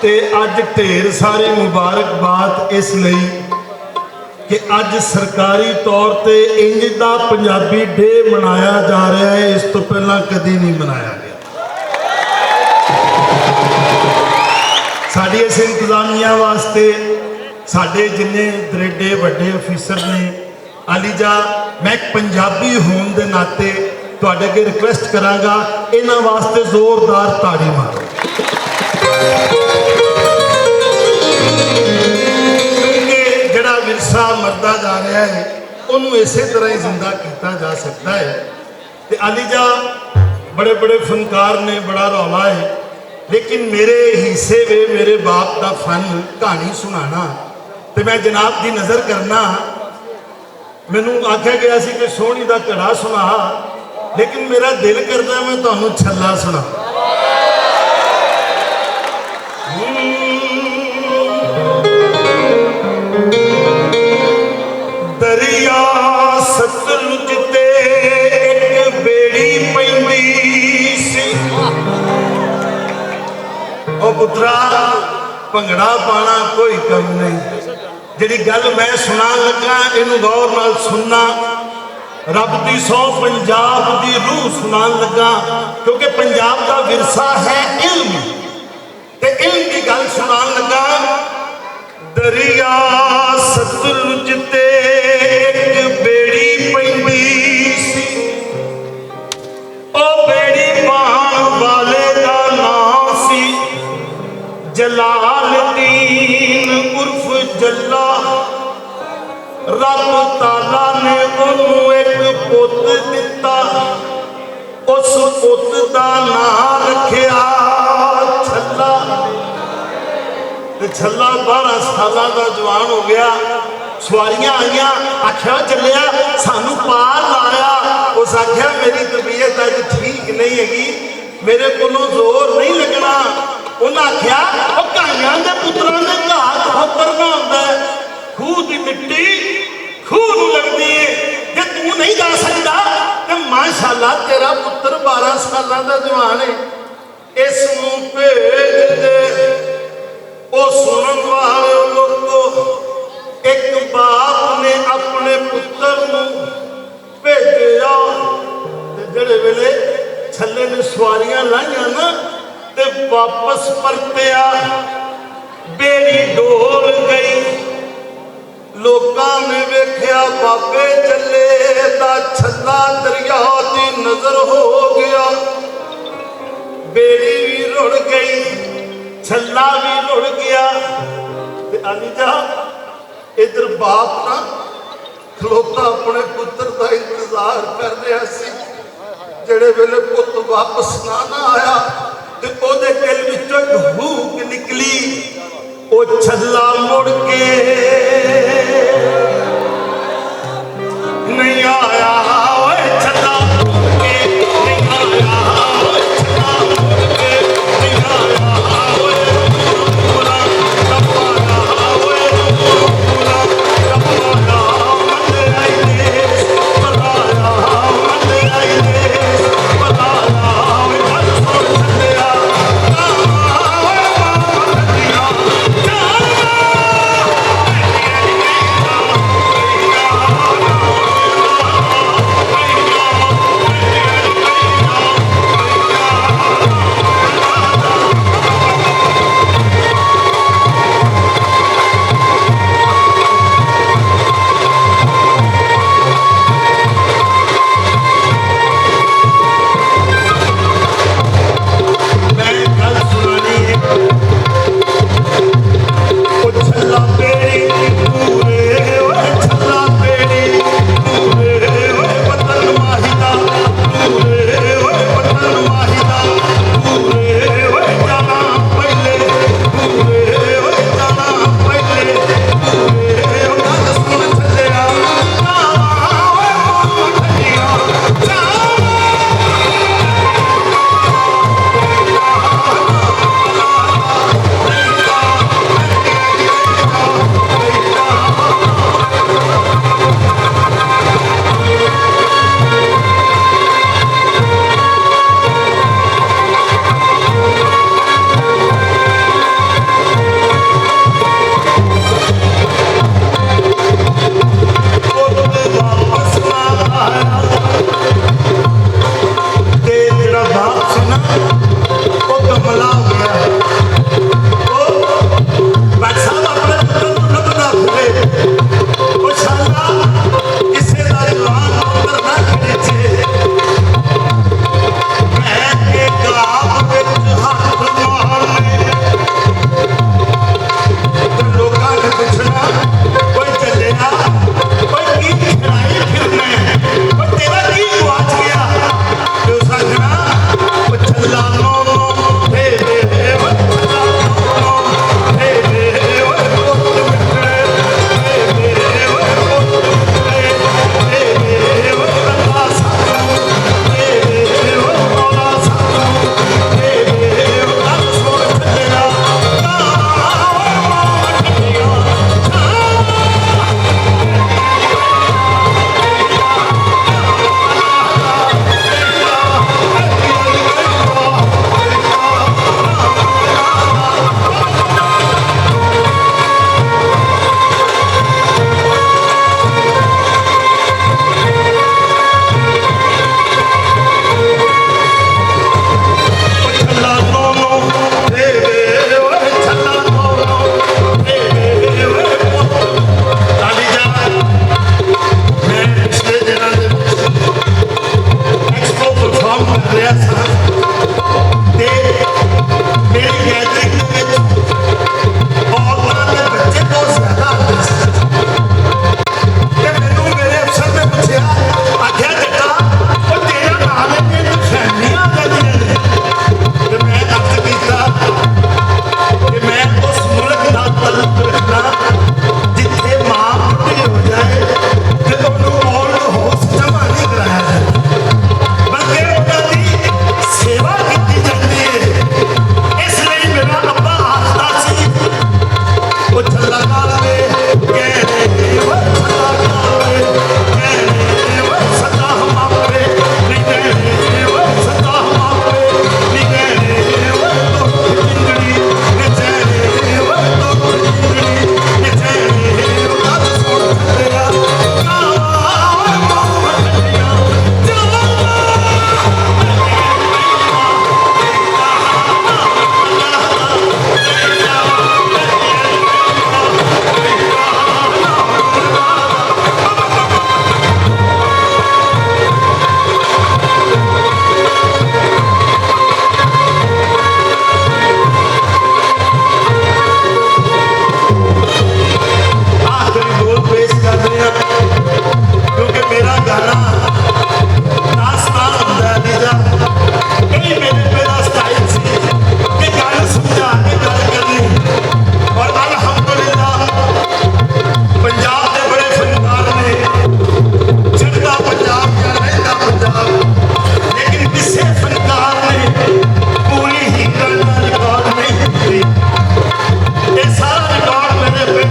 ते अज ढेर सारी मुबारकबाद इसलिए कि अज सरकारी तौर पर इंज दा पंजाबी डे मनाया जा रहा है, इस तो पहला कभी नहीं मनाया गया। साड़ी इस इंतजामिया वास्ते साढ़े जिन्ने दरेडे वड्डे अफीसर ने अलीजा, मैं एक पंजाबी होने के नाते तुहाडे अगे रिक्वेस्ट करांगा, इन्हां वास्ते जोरदार ताड़ी मारो। क्योंकि जिहड़ा विरसा मरदा जा रहा है उन्होंने इस तरह ही जिंदा किया जा सकता है। तो अलीजा बड़े बड़े फनकार ने, बड़ा रौला है, लेकिन मेरे हिस्से वे मेरे बाप का फन कहानी सुनाना। तो मैं जनाब की नज़र करना, मैनू आख्या गया सी कि सोहनी का घड़ा सुना, लेकिन मेरा दिल करता मैं तुहानू छल्ला सुना। दरिया सतलुज ते एक बेड़ी पैंदी सी, ओ पुत्रा भंगड़ा पाना कोई कम नहीं। जिहड़ी गल मैं सुना लगा इनू गौर नाल सुनना, रब दी सौ पंजाब दी रूह सुना लगा, क्योंकि पंजाब का विरसा है इल्म, ते इल्म की गल सुना लगा। दरिया सतलुज ते एक बेड़ी पैंदी सी, ओ बेड़ी पाण वाले दा नाम सी जलालुद्दीन उर्फ जल्ला। रब ताला ने उन्होंने एक पुत दिता, उस पुत का नाम रखिया छल्ला। छल्ला 12 साल का जवान हो गया। सवारियां आईया, आख्या चलिया सानू पार लाया। उस आख्या मेरी तबीयत अज ठीक नहीं हैगी, मेरे को जोर नहीं लगना। उन्हें आख्या घाइया के पुत्रों ने घात होतरना होंदा है, खूह की मिट्टी खूह नूं लगदी है। जे तू नहीं जा सकता तो माशाअल्लाह तेरा पुत्र 12 साल का जवान है, इस नूं भेज दे। ओ सुनन वाले लोगों, एक बाप ने अपने पुत्र नूं भेजा, जिहड़े वेले छल्ले ने सवारियां लाइया ना ते वापस परतिया, बेड़ी डोल गई। लोकां ने वेख्या बाबे चले दा छल्ला दरिया दी नजर हो गया। बेड़ी भी रुड़ गई, छल्ला भी रुड़ गया। ते अलीजा इधर बाप ना खलोता अपने पुत्र का इंतजार कर रहा सी। जेड़े वेले पुत वापस ना आया ते ओदे दिल विचों एक हूक निकली, ओ छल्ला मुड़ के नहीं आया। ओए छल्ला मुड़ के नहीं आया, ओए छल्ला मुड़ के नहीं आया। ओए पूरा रब्बाना, ओए पूरा रब्बाना, मंदे आई देश बनाया, मंदे आई देश बनाया। ओए गल सुन छल्लिया, ओए बाबा नदिया जाना।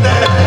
ਲੈ